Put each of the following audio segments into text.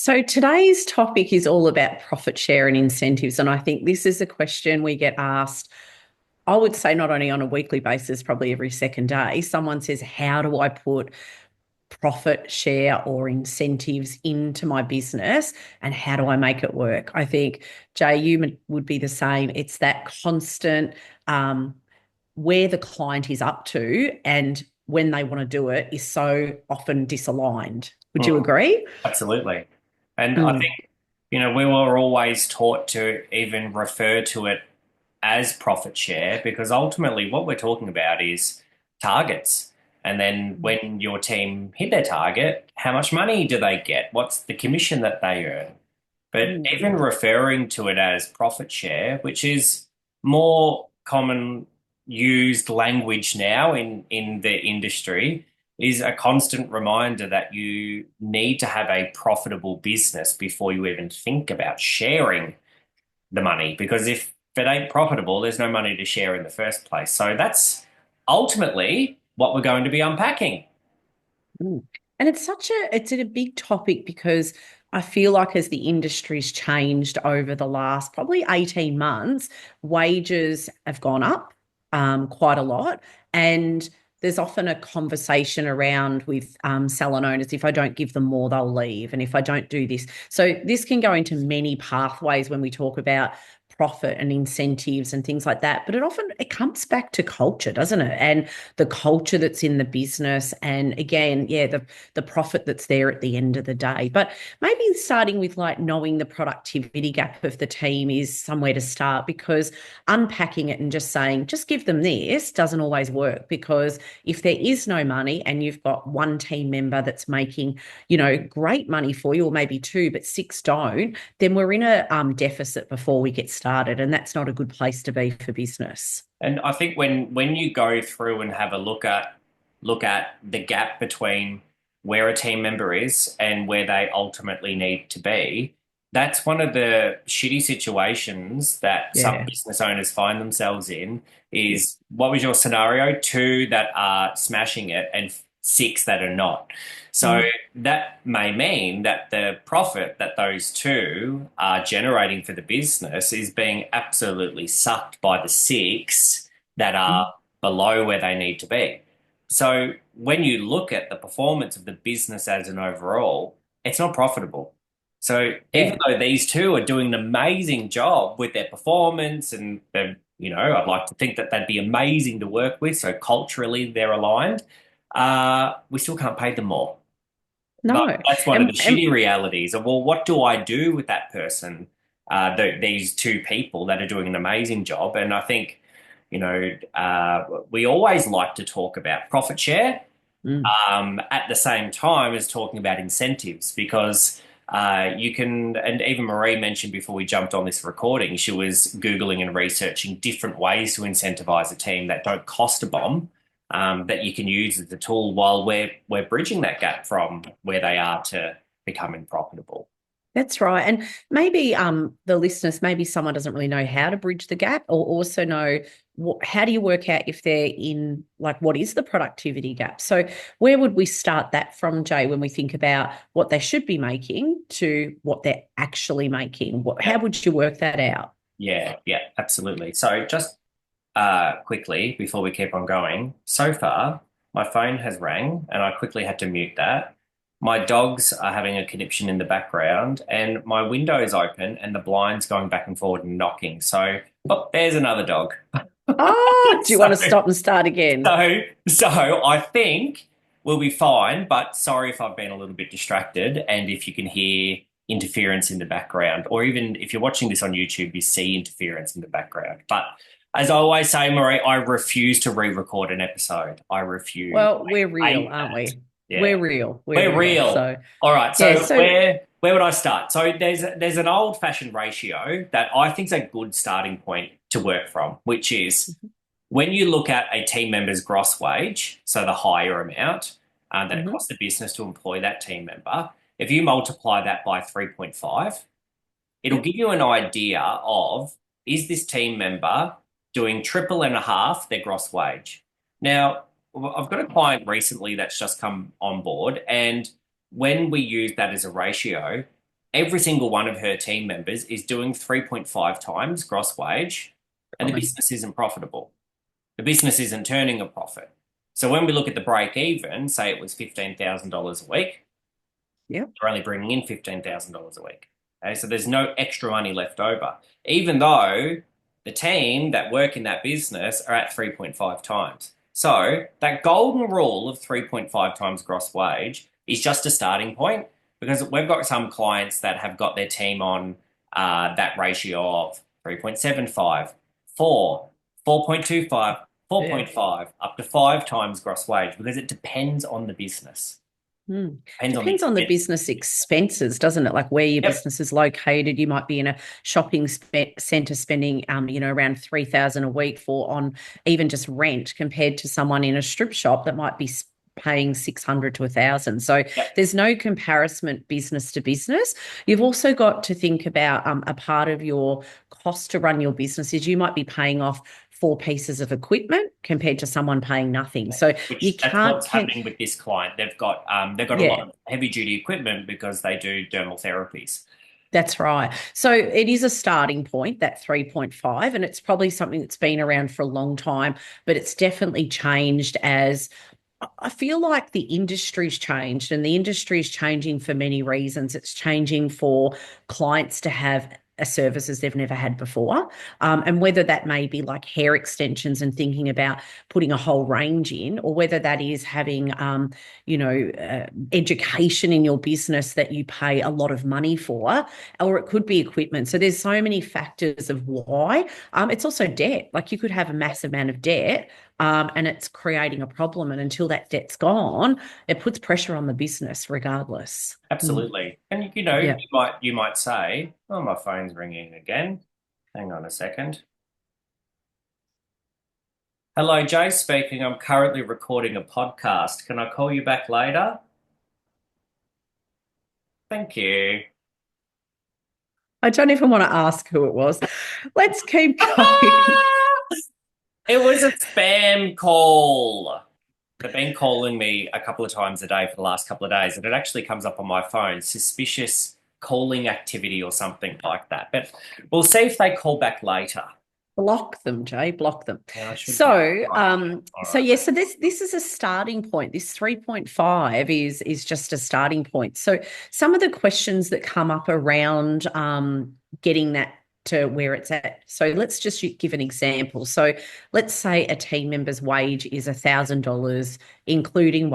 So today's topic is all about profit share and incentives. And I think this is a question we get asked, I would say not only on a weekly basis, probably every second day. Someone says, how do I put profit share or incentives into my business and how do I make it work? I think, Jay, you would be the same. It's that constant where the client is up to and when they want to do it is so often disaligned. Would you Mm, agree? absolutely. And I Mm. think, we were always taught to even refer to it as profit share because ultimately what we're talking about is targets. And then when your team hit their target, how much money do they get? What's the commission that they earn? But Mm. even referring to it as profit share, which is more common used language now in the industry, is a constant reminder that you need to have a profitable business before you even think about sharing the money. Because if it ain't profitable, there's no money to share in the first place. So that's ultimately what we're going to be unpacking. Mm. And it's a big topic because I feel like as the industry's changed over the last probably 18 months, wages have gone up quite a lot. And there's often a conversation around with salon owners, if I don't give them more, they'll leave. And if I don't do this. So this can go into many pathways when we talk about profit and incentives and things like that. But it comes back to culture, doesn't it? And the culture that's in the business and again the profit that's there at the end of the day, but maybe starting with like knowing the productivity gap of the team is somewhere to start because unpacking it and just saying just give them this doesn't always work because if there is no money and you've got one team member that's making great money for you or maybe two but six don't, then we're in a deficit before we get started and that's not a good place to be for business. And I think when you go through and have a look at the gap between where a team member is and where they ultimately need to be, that's one of the shitty situations that some Yeah. business owners find themselves in is what was your scenario? Two that are smashing it and six that are not. So Mm. that may mean that the profit that those two are generating for the business is being absolutely sucked by the six that Mm. are below where they need to be. So when you look at the performance of the business as an overall, it's not profitable. So even Yeah. though these two are doing an amazing job with their performance and I'd like to think that they'd be amazing to work with. So culturally they're aligned. We still can't pay them more. But No. that's one of the And shitty realities of, well, what do I do with that person? These two people that are doing an amazing job. And I think, we always like to talk about profit share mm, at the same time as talking about incentives because you can, and even Marie mentioned before we jumped on this recording, she was Googling and researching different ways to incentivize a team that don't cost a bomb, that you can use as a tool while we're bridging that gap from where they are to becoming profitable. that's right. And maybe the listeners, maybe someone doesn't really know how to bridge the gap or also know how do you work out if they're in like what is the productivity gap? So where would we start that from, Jay, when we think about what they should be making to what they're actually making? How Yeah, would you work that out? yeah, yeah, absolutely. So just quickly before we keep on going. So far, my phone has rang and I quickly had to mute that. My dogs are having a conniption in the background and my window is open and the blinds going back and forward and knocking. So, oh, there's another dog. Oh, do you So, want to stop and start again? so I think we'll be fine, but sorry if I've been a little bit distracted and if you can hear interference in the background, or even if you're watching this on YouTube, you see interference in the background. But as I always say, Marie, I refuse to re-record an episode. I refuse. Well, we're I real, hate aren't that. we? We're Yeah. real. We're We're real. real. So, All right. yeah. So So, where would I start? So there's an old-fashioned ratio that I think is a good starting point to work from, which is when you look at a team member's gross wage, so the higher amount that it mhm. costs the business to employ that team member, if you multiply that by 3.5, it'll Yep. give you an idea of is this team member doing triple and a half their gross wage? Now, I've got a client recently that's just come on board, and when we use that as a ratio, every single one of her team members is doing 3.5 times gross wage, and the Common. business isn't profitable. The business isn't turning a profit. So when we look at the break even, say it was $15,000 a week, Yep. they're only bringing in $15,000 a week. Okay, so there's no extra money left over, even though the team that work in that business are at 3.5 times. So that golden rule of 3.5 times gross wage is just a starting point because we've got some clients that have got their team on that ratio of 3.75, 4, 4.25, Yeah. 4.5, up to 5 times gross wage because it depends on the business. Hmm. Depends on the Depends on the expense. business expenses, doesn't it? Like where your Yep. business is located. You might be in a shopping center spending, around 3,000 a week for on even just rent, compared to someone in a strip shop that might be paying 600 to 1,000. So Yep. there's no comparison business to business. You've also got to think about a part of your cost to run your business is you might be paying off four pieces of equipment compared to someone paying nothing. So you Which that's can't, what's happening with this client. They've got a lot yeah. of heavy duty equipment because they do dermal therapies. That's right. So it is a starting point, that 3.5, and it's probably something that's been around for a long time, but it's definitely changed as I feel like the industry's changed, and the industry's changing for many reasons. It's changing for clients to have a services they've never had before. And whether that may be like hair extensions and thinking about putting a whole range in, or whether that is having, education in your business that you pay a lot of money for, or it could be equipment. So there's so many factors of why. It's also debt. Like you could have a massive amount of debt, and it's creating a problem. And until that debt's gone, it puts pressure on the business regardless. Mm. Absolutely. And you know, Yeah. you might say, "Oh, my phone's ringing again. Hang on a second. Hello, Jay speaking. I'm currently recording a podcast. Can I call you back later? Thank you." I don't even want to ask who it was. Let's keep going. It was a spam call. They've been calling me a couple of times a day for the last couple of days, and it actually comes up on my phone, suspicious calling activity or something like that. But we'll see if they call back later. Block them, Jay, block them. Yeah, I should do. So, Right. All right. yeah, so this is a starting point. This 3.5 is just a starting point. So some of the questions that come up around getting that to where it's at. So let's just give an example. So let's say a team member's wage is $1,000, including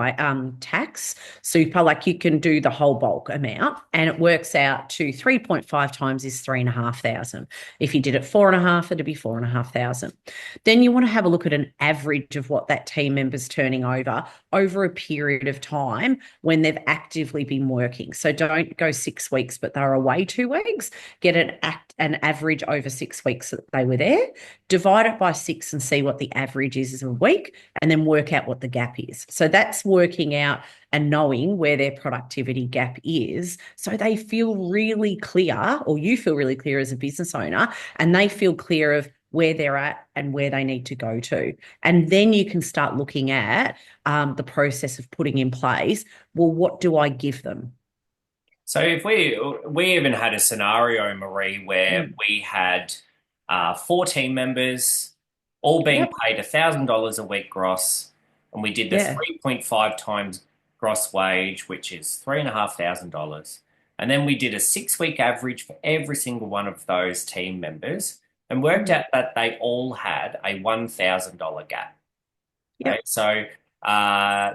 tax, super, like you can do the whole bulk amount, and it works out to 3.5 times is 3,500. If you did it 4.5, it'd be 4,500. Then you want to have a look at an average of what that team member's turning over a period of time when they've actively been working. So don't go 6 weeks, but they're away 2 weeks. Get an average over 6 weeks that they were there. Divide it by six and see what the average is a week, and then work out what the gap is. So that's working out and knowing where their productivity gap is. So they feel really clear, or you feel really clear as a business owner, and they feel clear of where they're at and where they need to go to. And then you can start looking at the process of putting in place, well, what do I give them? So if we even had a scenario, Marie, where Mm. we had four team members all being Yep. paid $1,000 a week gross, and we did the Yeah. 3.5 times gross wage, which is $3,500. And then we did a 6 week average for every single one of those team members and worked Mm. out that they all had a $1,000 gap. Okay, Yep. so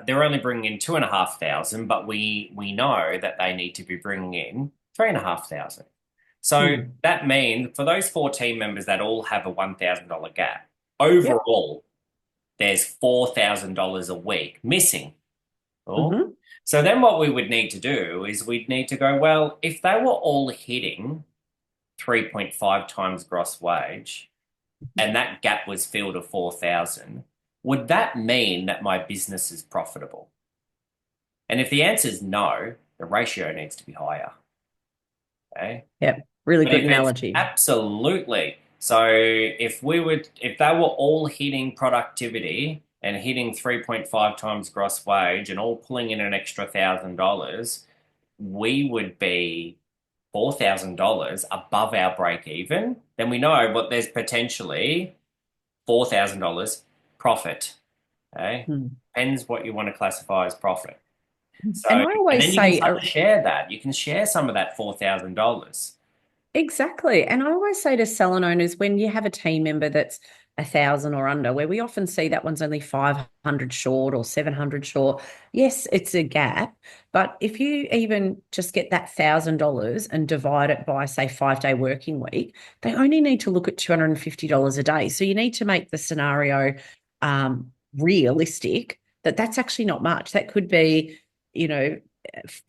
they're only bringing in 2,500, but we know that they need to be bringing in 3,500. So Mm. that means for those four team members that all have a $1,000 gap, Yep. overall, there's $4,000 a week missing. Oh. Hmm. So then what we would need to do is we'd need to go, well, if they were all hitting 3.5 times gross wage, and that gap was filled of 4,000, would that mean that my business is profitable? And if the answer is no, the ratio needs to be higher. Okay. Yep. Really But good if it's analogy. absolutely, so if they were all hitting productivity and hitting 3.5 times gross wage and all pulling in an extra $1,000, we would be $4,000 above our break even, then we know what there's potentially $4,000 profit. Okay. Mm. Depends what you want to classify as profit. So, And I and always then you can say, start to share that. You can share some of that $4,000. exactly. And I always say to salon owners, when you have a team member that's 1,000 or under, where we often see that one's only 500 short or 700 short, yes, it's a gap. But if you even just get that $1,000 and divide it by, say, 5-day working week, they only need to look at $250 a day. So you need to make the scenario realistic that that's actually not much. That could be, you know,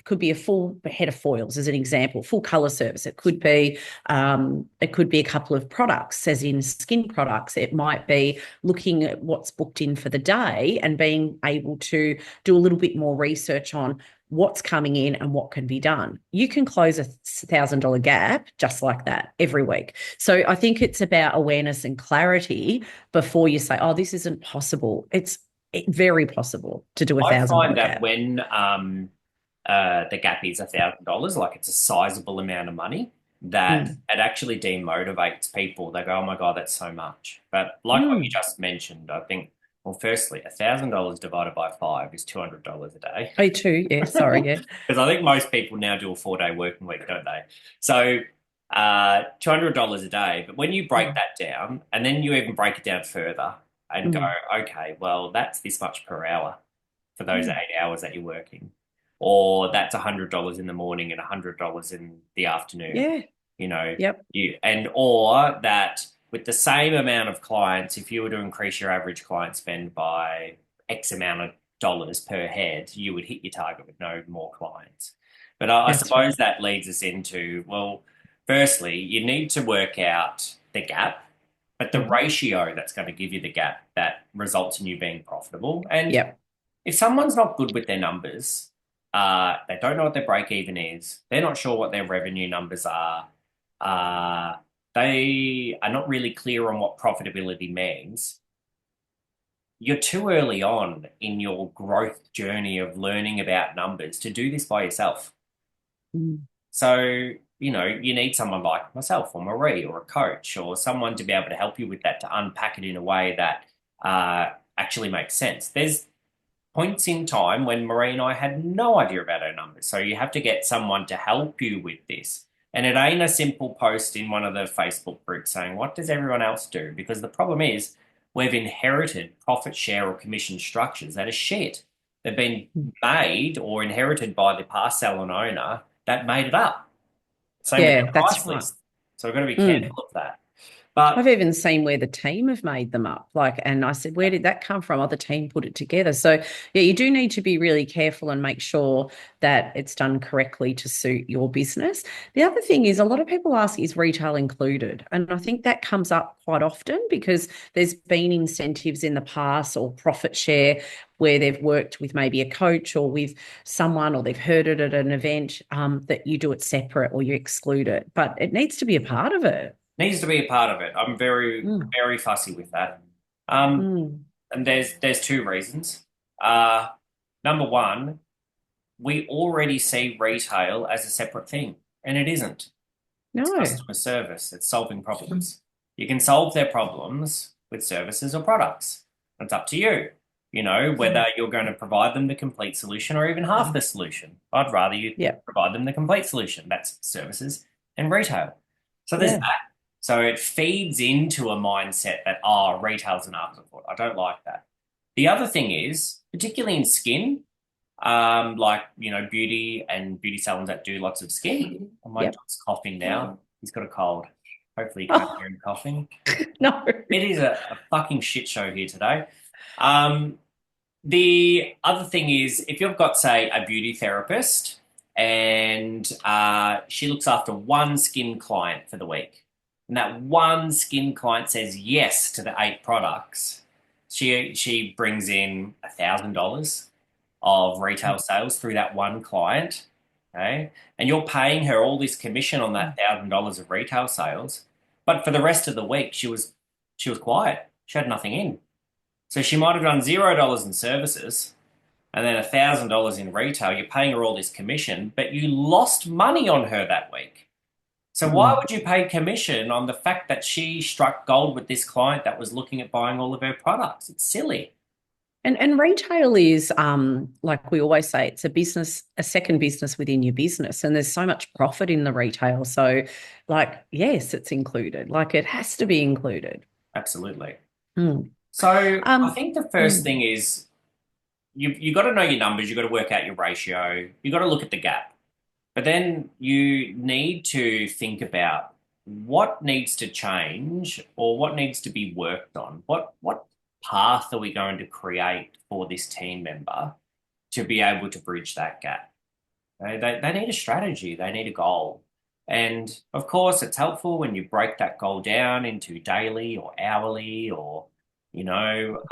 could be a full head of foils as an example, full color service. It could be a couple of products, as in skin products. It might be looking at what's booked in for the day and being able to do a little bit more research on what's coming in and what can be done. You can close $1,000 gap just like that every week. So I think it's about awareness and clarity before you say, oh, this isn't possible. It's very possible to do a I thousand find dollar that gap. when the gap is $1,000, like it's a sizable amount of money, that Mm. it actually demotivates people. They go, "Oh my God, that's so much." But like what you Mm. just mentioned, I think, well, firstly, $1,000 divided by five is $200 a day. Oh, too. Yeah. Sorry. Yeah. Because I think most people now do a 4-day working week, don't they? So $200 a day. But when you break Mm. that down, and then you even break it down further and go, Mm. okay, well, that's this much per hour for those Mm. 8 hours that you're working. Or that's $100 in the morning and $100 in the afternoon. Yeah. You know, Yep. or that with the same amount of clients, if you were to increase your average client spend by X amount of dollars per head, you would hit your target with no more clients. But I That's suppose right. that leads us into, well, firstly, you need to work out the gap, but the Mhm. ratio that's going to give you the gap that results in you being profitable. And Yep. if someone's not good with their numbers, they don't know what their break even is, they're not sure what their revenue numbers are, uh, they are not really clear on what profitability means, you're too early on in your growth journey of learning about numbers to do this by yourself. Mm. So, you need someone like myself or Marie or a coach or someone to be able to help you with that, to unpack it in a way that actually makes sense. There's points in time when Marie and I had no idea about our numbers. So you have to get someone to help you with this. And it ain't a simple post in one of the Facebook groups saying, what does everyone else do? Because the problem is we've inherited profit share or commission structures that are shit. They've been Mm. made or inherited by the past salon owner that made it up. Same with Yeah, their that's price right. list. So we've got to be Mm. careful of that. I've But even seen where the team have made them up. Like, and I said, where did that come from? Oh, the team put it together. So, yeah, you do need to be really careful and make sure that it's done correctly to suit your business. The other thing is, a lot of people ask, is retail included? And I think that comes up quite often because there's been incentives in the past or profit share where they've worked with maybe a coach or with someone or they've heard it at an event that you do it separate or you exclude it. But it needs to be a part of it. needs to be a part of it. I'm very, Mm. very fussy with that. Um, Mm. and there's two reasons. Uh, Number one, we already see retail as a separate thing, and it isn't. It's No. customer service. It's solving problems. You can solve their problems with services or products. It's up to you. Whether you're going to provide them the complete solution or even half the solution. I'd rather you Yep. provide them the complete solution. That's services and retail. So there's Yeah. that. So it feeds into a mindset that, oh, retail's an afterthought. I don't like that. The other thing is, particularly in skin, like, beauty and beauty salons that do lots of skin. And my Yep. dog's coughing now. He's got a cold. Hopefully you can't Oh, hear him coughing. no. It is a fucking shit show here today. Um, the other thing is, if you've got, say, a beauty therapist and she looks after one skin client for the week, and that one skin client says yes to the 8 products, she brings in $1,000 of retail sales through that one client, okay? And you're paying her all this commission on that $1,000 of retail sales, but for the rest of the week she was quiet. She had nothing in. So she might have done $0 in services and then $1,000 in retail. You're paying her all this commission, but you lost money on her that week. So why Mm. would you pay commission on the fact that she struck gold with this client that was looking at buying all of her products? It's silly. And retail is like we always say, it's a business, a second business within your business. And there's so much profit in the retail. So like, yes, it's included. Like it has to be included. Absolutely. Mm. So I Um, think the first mm, thing is you got to know your numbers, you got to work out your ratio, you got to look at the gap. But then you need to think about what needs to change or what needs to be worked on. What path are we going to create for this team member to be able to bridge that gap? They need a strategy, they need a goal. And of course, it's helpful when you break that goal down into daily or hourly, or, you know,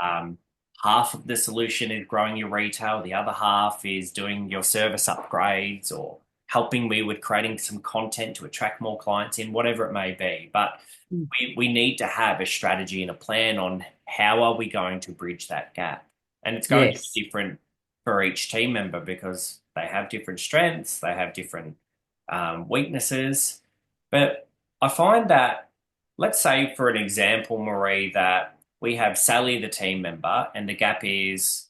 half of the solution is growing your retail, the other half is doing your service upgrades or helping me with creating some content to attract more clients in, whatever it may be. But mm. we need to have a strategy and a plan on how are we going to bridge that gap. And it's going to Yes. be different for each team member because they have different strengths, they have different weaknesses. But I find that, let's say, for an example, Marie, that we have Sally, the team member, and the gap is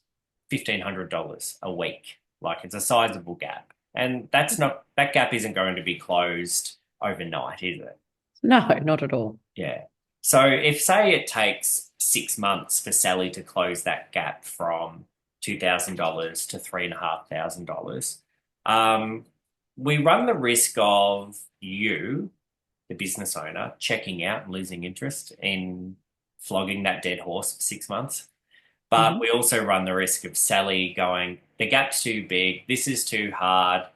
$1,500 a week. Like it's a sizable gap. And that gap isn't going to be closed overnight, is it? No, not at all. Yeah. So if, say, it takes 6 months for Sally to close that gap from $2,000 to $3,500, um, we run the risk of you, the business owner, checking out and losing interest in flogging that dead horse for 6 months. But Mhm. we also run the risk of Sally going, the gap's too big, this is too hard,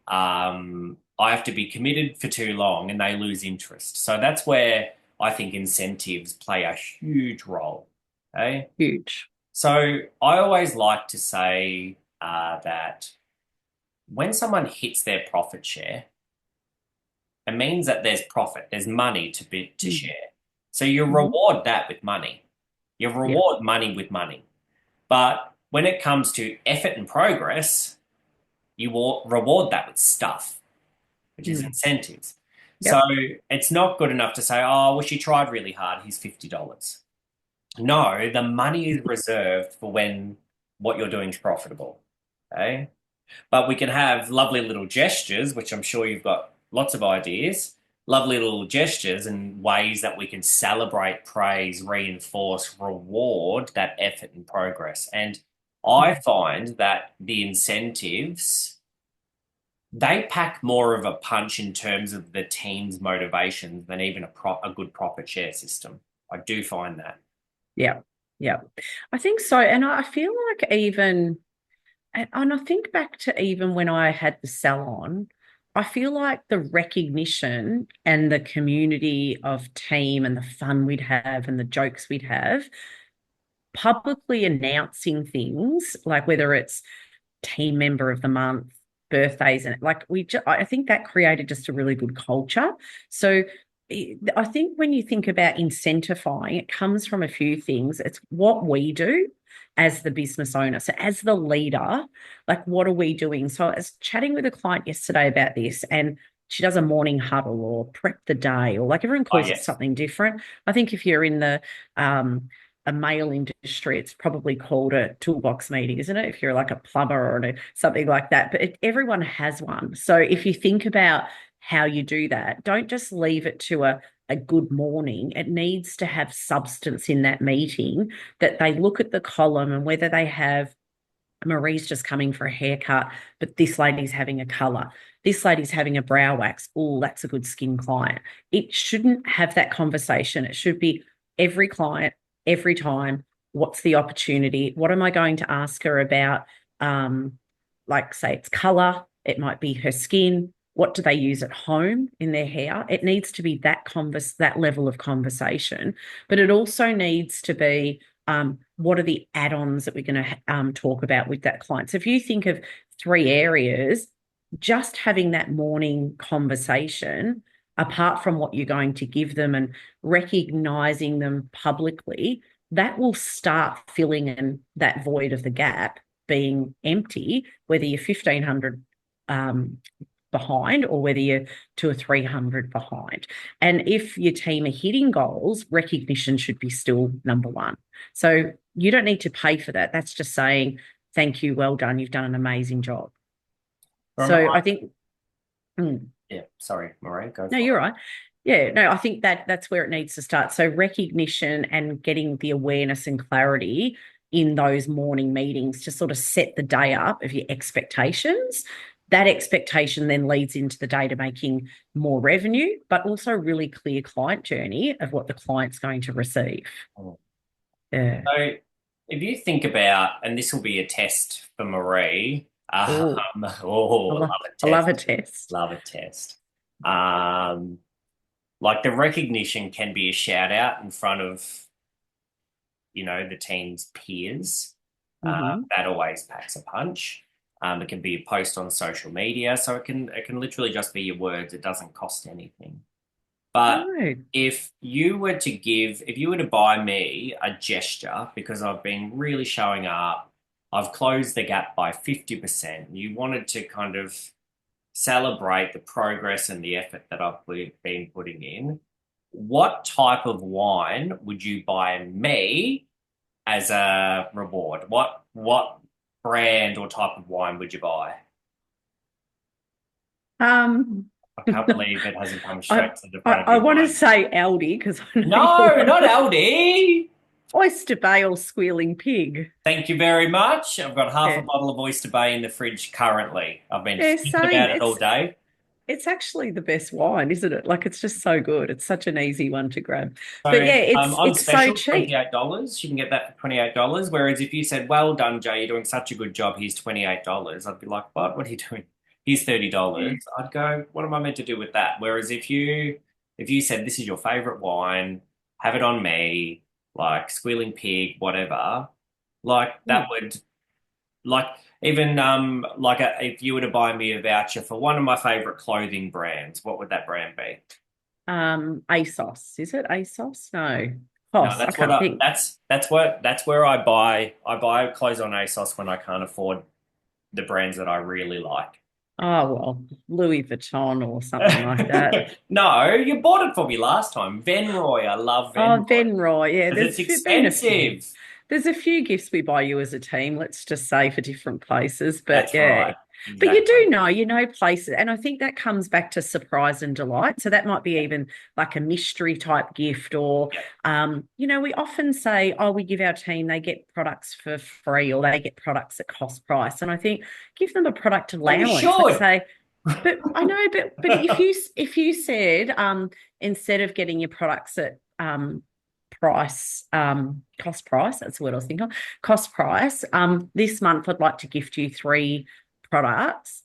I have to be committed for too long, and they lose interest. So that's where I think incentives play a huge role. Okay. Huge. So I always like to say that when someone hits their profit share, it means that there's profit, there's money to Mm. share. So you Mhm. reward that with money. You Yeah. reward money with money. But when it comes to effort and progress, you reward that with stuff, which is Mm. incentives. So Yep. it's not good enough to say, oh, well, she tried really hard. Here's $50. No, the money is reserved for when what you're doing is profitable. Okay. But we can have lovely little gestures, which I'm sure you've got lots of ideas, lovely little gestures and ways that we can celebrate, praise, reinforce, reward that effort and progress. And I Mm. find that the incentives, they pack more of a punch in terms of the team's motivations than even a good profit share system. I do find that. Yeah. Yeah. I think so. And I feel like even, and I think back to even when I had the salon, I feel like the recognition and the community of team and the fun we'd have and the jokes we'd have, publicly announcing things like whether it's team member of the month, birthdays, and like I think that created just a really good culture. So I think when you think about incentivizing, it comes from a few things. It's what we do as the business owner. So as the leader, like what are we doing? So I was chatting with a client yesterday about this, and she does a morning huddle or prep the day, or like everyone Oh, calls it yes. something different. I think if you're in the a male industry, it's probably called a toolbox meeting, isn't it? If you're like a plumber or something like that. But everyone has one. So if you think about how you do that, don't just leave it to a good morning. It needs to have substance in that meeting, that they look at the column and whether they have Marie's just coming for a haircut, but this lady's having a color. This lady's having a brow wax. Oh, that's a good skin client. It shouldn't have that conversation. It should be every client, every time. What's the opportunity? What am I going to ask her about? Um, like, say, it's color. It might be her skin. What do they use at home in their hair? It needs to be that level of conversation, but it also needs to be what are the add-ons that we're going to talk about with that client? So if you think of three areas, just having that morning conversation, apart from what you're going to give them and recognizing them publicly, that will start filling in that void of the gap being empty, whether you're 1,500 behind or whether you're 2 or 300 behind. And if your team are hitting goals, recognition should be still number one. So you don't need to pay for that. That's just saying, thank you, well done, you've done an amazing job. From So I think, yeah, sorry, Marie, go no, for you're right. Yeah, no, I think that's where it needs to start. So recognition and getting the awareness and clarity in those morning meetings to sort of set the day up of your expectations. That expectation then leads into the day to making more revenue, but also really clear client journey of what the client's going to receive. it. Yeah. So if you think about, and this will be a test for Marie, Oh, love a I love a test, test. love a test. Um, like the recognition can be a shout out in front of, the team's peers. Hmm. That always packs a punch. It can be a post on social media, so it can literally just be your words. It doesn't cost anything. But No. if you were to buy me a gesture because I've been really showing up, I've closed the gap by 50%. You wanted to kind of celebrate the progress and the effort that been putting in. What type of wine would you buy me as a reward? What brand or type of wine would you buy? Um, I can't believe it hasn't come I straight to the I, front of I your want to mind. say Aldi because I know you No, want not Aldi. Oyster Bay or Squealing Pig. Thank you very much. I've got half a Yeah. bottle of Oyster Bay in the fridge currently. I've been Yeah, thinking same. about it all day. It's actually the best wine, isn't it? Like it's just so good. It's such an easy one to grab. But So yeah, it's on it's so special, cheap. $28. You can get that for $28. Whereas if you said, well done, Jay, you're doing such a good job, here's $28, I'd be like, what? What are you doing? Here's $30. I'd go, what am I meant to do with that? Whereas if you said this is your favorite wine, have it on me, like squealing pig, whatever, like that Mm. would like even if you were to buy me a voucher for one of my favorite clothing brands, what would that brand be? ASOS. Is it ASOS? No. No, COS. I can't think. that's where I buy clothes on ASOS when I can't afford the brands that I really like. Oh well, Louis Vuitton or something like that. No, you bought it for me last time. Venroy, I love Oh, Venroy Ben Roy. Yeah, because it's been a few. expensive. There's a few gifts we buy you as a team, let's just say for different places. But That's yeah, right. but you Exactly. do know, places. And I think that comes back to surprise and delight. So that might be even like a mystery type gift, or, Yeah. we often say, oh, we give our team, they get products for free or they get products at cost price. And I think give them a product Well, you allowance, like should. say, but I know, but if you said instead of getting your products at price cost price, that's the word I was thinking of, cost price, this month I'd like to gift you 3 products.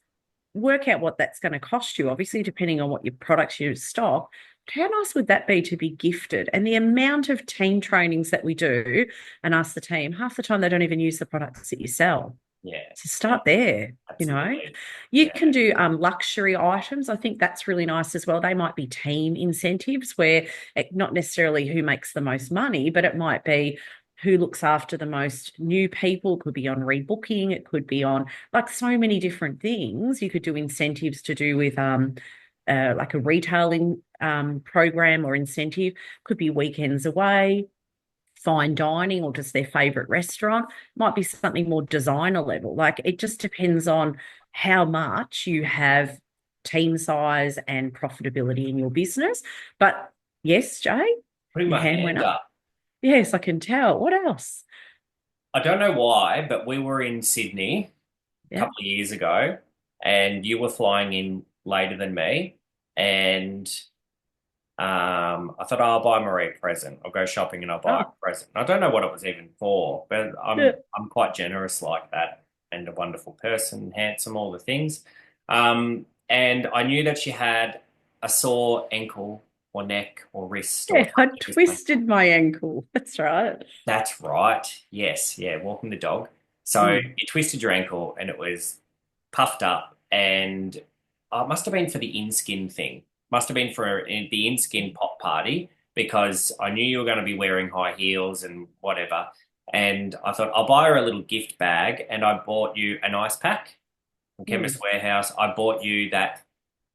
Work out what that's going to cost you, obviously depending on what your products you stock. How nice would that be to be gifted? And the amount of team trainings that we do and ask the team, half the time they don't even use the products that you sell. Yeah. So Yeah. start there, Absolutely. You Yeah. can do luxury items. I think that's really nice as well. They might be team incentives where not necessarily who makes the most money, but it might be who looks after the most new people. It could be on rebooking. It could be on like so many different things. You could do incentives to do with like a retailing program or incentive. Could be weekends away, fine dining, or just their favorite restaurant. Might be something more designer level. Like it just depends on how much you have team size and profitability in your business. But yes, Jay, Putting your my hand went hand up. up. Yes, I can tell. What else? I don't know why, but we were in Sydney a Yeah. couple of years ago, and you were flying in later than me, and I thought, oh, I'll buy Marie a present. I'll go shopping and I'll buy her Oh, a present. I don't know what it was even for, but yeah. I'm quite generous like that, and a wonderful person, handsome, all the things. And I knew that she had a sore ankle or neck or wrist or Yeah, I something. twisted my ankle. That's right. That's right. Yes, yeah, walking the dog. So Mm. you twisted your ankle and it was puffed up, and it must have been for the in-skin thing. Must have been for the in-skin pop party because I knew you were going to be wearing high heels and whatever. And I thought I'll buy her a little gift bag, and I bought you an ice pack from Mm. Chemist Warehouse. I bought you that.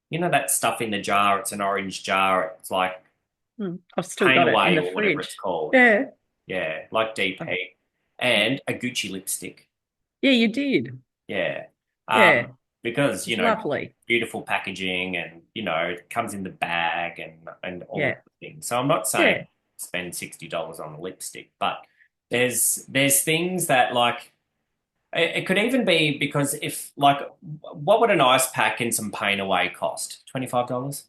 you know that stuff in the jar, it's an orange jar, it's like I've still Paint got it in Away the or whatever it's fridge. called. Yeah. Yeah, like DP. And a Gucci lipstick. Yeah, you did. Yeah. Yeah. Because, It's lovely. beautiful packaging and, it comes in the bag and all of Yeah. the things. So I'm not saying Yeah. spend $60 on a lipstick, but there's things that like it could even be because if like what would an ice pack and some paint away cost? $25?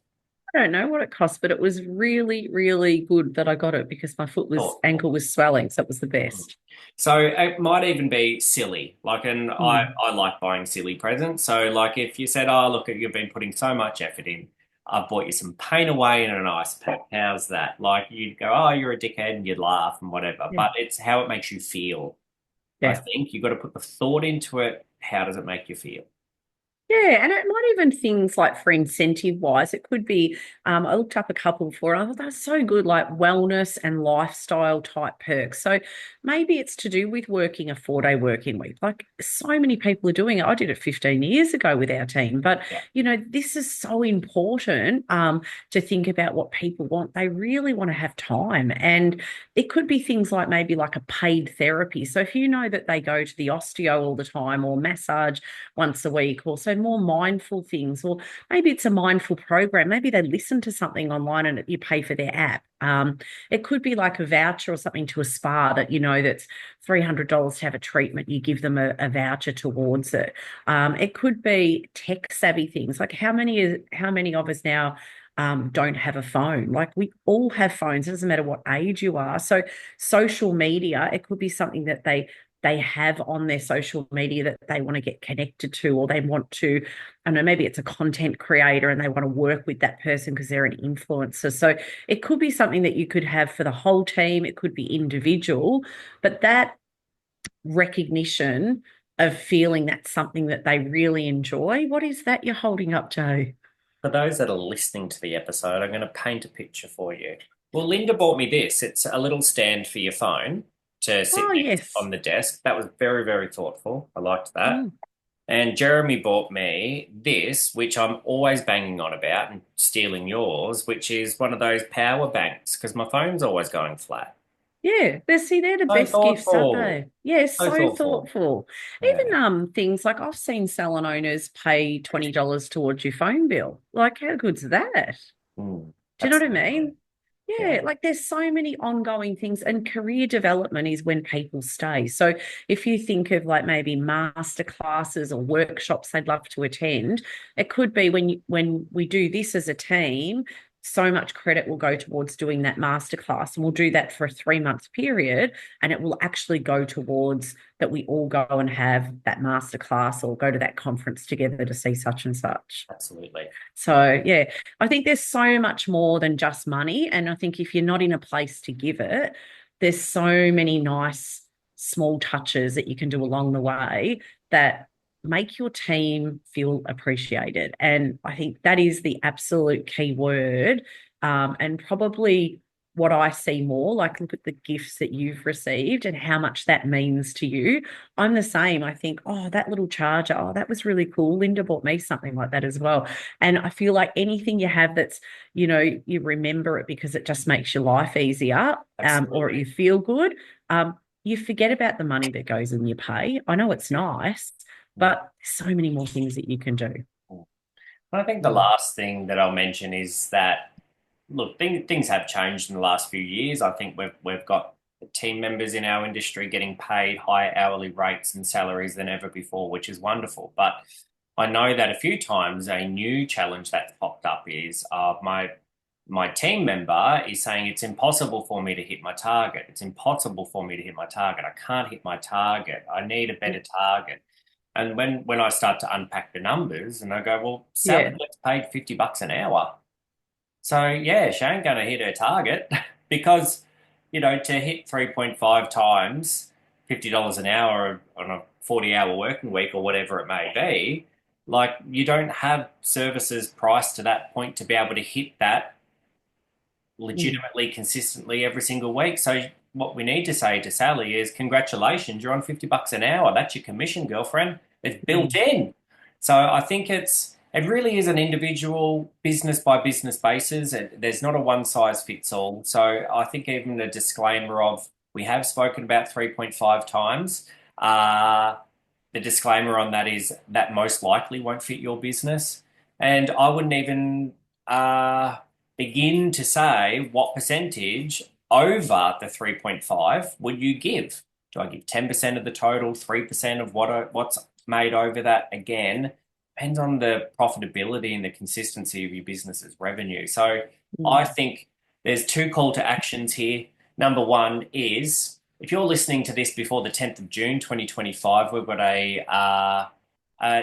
I don't know what it cost, but it was really, really good that I got it because my Thoughtful. ankle was swelling. So it was the Mm. best. So it might even be silly. Like, and Mm. I like buying silly presents. So, like, if you said, "Oh, look, you've been putting so much effort in, I've bought you some paint away and an ice pack. How's that?" Like, you'd go, "Oh, you're a dickhead," and you'd laugh and whatever. Yeah. But it's how it makes you feel. I Yeah. think you've got to put the thought into it. How does it make you feel? Yeah, and it might even things like for incentive wise, it could be. I looked up a couple before. And I thought that's so good, like wellness and lifestyle type perks. So maybe it's to do with working a 4-day working week. Like so many people are doing it. I did it 15 years ago with our team, but Yeah. this is so important to think about what people want. They really want to have time, and it could be things like maybe like a paid therapy. So if you know that they go to the osteo all the time or massage once a week, or so more mindful things, or maybe it's a mindful program. Maybe they listen to something online and you pay for their app. It could be like a voucher or something to a spa that that's $300 to have a treatment. You give them a voucher towards it. It could be tech savvy things like how many of us now don't have a phone. Like we all have phones. It doesn't matter what age you are. So social media, it could be something that they have on their social media that they want to get connected to, or they want to, I don't know, maybe it's a content creator and they want to work with that person because they're an influencer. So it could be something that you could have for the whole team, it could be individual, but that recognition of feeling that's something that they really enjoy. What is that you're holding up, Joe? For those that are listening to the episode, I'm going to paint a picture for you. Well, Linda bought me this. It's a little stand for your phone to sit Oh, next yes. on the desk. That was very, very thoughtful. I liked that. Mm. And Jeremy bought me this, which I'm always banging on about and stealing yours, which is one of those power banks because my phone's always going flat. Yeah, they're the So best gifts, aren't thoughtful. they? Yeah, So so thoughtful. thoughtful. Yeah, Even things like I've seen salon owners pay $20 towards your phone bill. Like how good's that? Do you know what I absolutely. mean? Yeah, Yeah, like there's so many ongoing things, and career development is when people stay. So if you think of like maybe master classes or workshops they'd love to attend, it could be when we do this as a team, so much credit will go towards doing that master class, and we'll do that for a 3 month period, and it will actually go towards that we all go and have that master class or go to that conference together to see such and such. absolutely. So, yeah, I think there's so much more than just money. And I think if you're not in a place to give it, there's so many nice small touches that you can do along the way that make your team feel appreciated. And I think that is the absolute key word. And probably what I see more, like look at the gifts that you've received and how much that means to you. I'm the same. I think, oh, that little charger, oh, that was really cool. Linda bought me something like that as well. And I feel like anything you have that's, you remember it because it just makes your life easier, or you Absolutely. feel good. You forget about the money that goes in your pay. I know it's nice, but so many more things that you can do. I think the Mm. last thing that I'll mention is that look, things have changed in the last few years. I think we've got team members in our industry getting paid higher hourly rates and salaries than ever before, which is wonderful. But I know that a few times a new challenge that's popped up is my team member is saying it's impossible for me to hit my target. It's impossible for me to hit my target. I can't hit my target. I need a better target. And when I start to unpack the numbers and I go, well, Sally Yeah. gets paid $50 an hour. So yeah, she ain't going to hit her target because, to hit 3.5 times $50 an hour on a 40-hour working week or whatever it may be, like you don't have services priced to that point to be able to hit that Mm. legitimately consistently every single week. So what we need to say to Sally is congratulations, you're on $50 an hour. That's your commission, girlfriend. It's built Mm. in. So I think it's It really is an individual business by business basis. There's not a one size fits all. So I think even a disclaimer of we have spoken about 3.5 times. Uh, the disclaimer on that is that most likely won't fit your business. And I wouldn't even uh, begin to say what percentage over the 3.5 would you give? Do I give 10% of the total, 3% of what's made over that? Again, depends on the profitability and the consistency of your business's revenue. So I Mm. think there's two call to actions here. Number one is if you're listening to this before the 10th of June, 2025, we've got a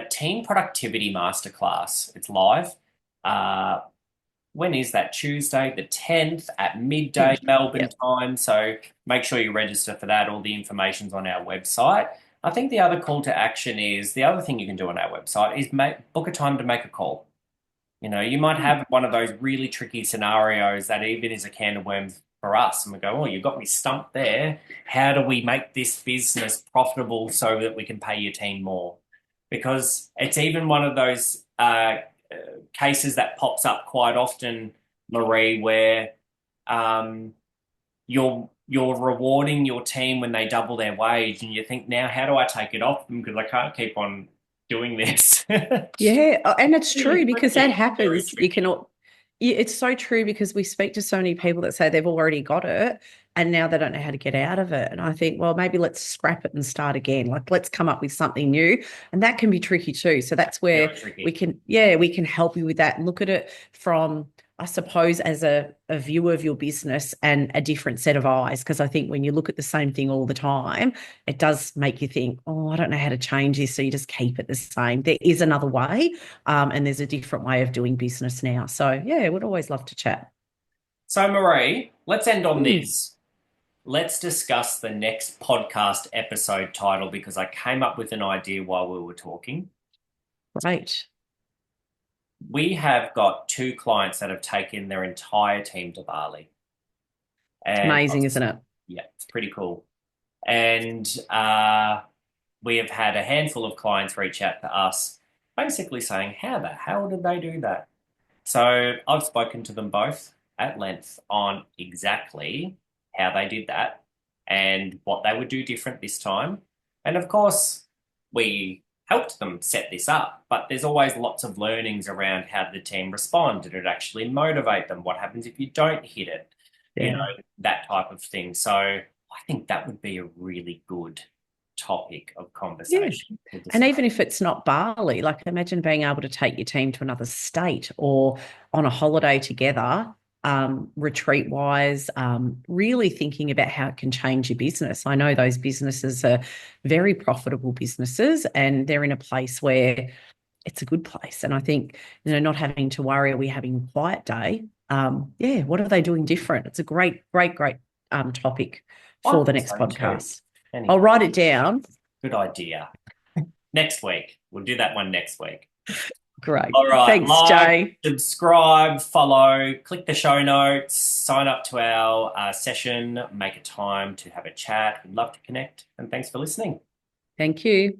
team productivity masterclass. It's live. Uh, when is that? Tuesday, the 10th at midday 10th. Melbourne Yep. time. So make sure you register for that. All the information's on our website. I think the other call to action is the other thing you can do on our website is book a time to make a call. You might have one of those really tricky scenarios that even is a can of worms for us. And we go, oh, you got me stumped there. How do we make this business profitable so that we can pay your team more? Because it's even one of those cases that pops up quite often, Marie, where um, you're rewarding your team when they double their wage, and you think, now how do I take it off them because I can't keep on doing this. Yeah, and it's true because that Tricky, very happens. You can, tricky. yeah, it's so true because we speak to so many people that say they've already got it and now they don't know how to get out of it. And I think, well, maybe let's scrap it and start again. Like, let's come up with something new. And that can be tricky too. So that's where Very we tricky. can, yeah, we can help you with that and look at it from, I suppose, as a view of your business and a different set of eyes. Because I think when you look at the same thing all the time, it does make you think, oh, I don't know how to change this. So you just keep it the same. There is another way, and there's a different way of doing business now. So yeah, would always love to chat. So, Marie, let's end on Mm, this. Let's discuss the next podcast episode title because I came up with an idea while we were talking. great. We have got two clients that have taken their entire team to Bali. It's And amazing, isn't it? yeah, it's pretty cool. And we have had a handful of clients reach out to us basically saying, how the hell did they do that? So I've spoken to them both at length on exactly how they did that and what they would do different this time. And of course, we helped them set this up, but there's always lots of learnings around how the team respond. Did it actually motivate them? What happens if you don't hit it? Yeah. That type of thing. So I think that would be a really good topic of Yeah. conversation to And discuss. even if it's not Bali, like imagine being able to take your team to another state or on a holiday together, retreat wise, really thinking about how it can change your business. I know those businesses are very profitable businesses and they're in a place where it's a good place. And I think, not having to worry, are we having a quiet day? Yeah, what are they doing different? It's a great, great, great topic I for the think next so too. podcast. I'll Anyway, write it down. good idea. Next week. We'll do that one next week. Great. All right. Thanks, Like, Jay. subscribe, follow, click the show notes, sign up to our session, make a time to have a chat. We'd love to connect. And thanks for listening. Thank you.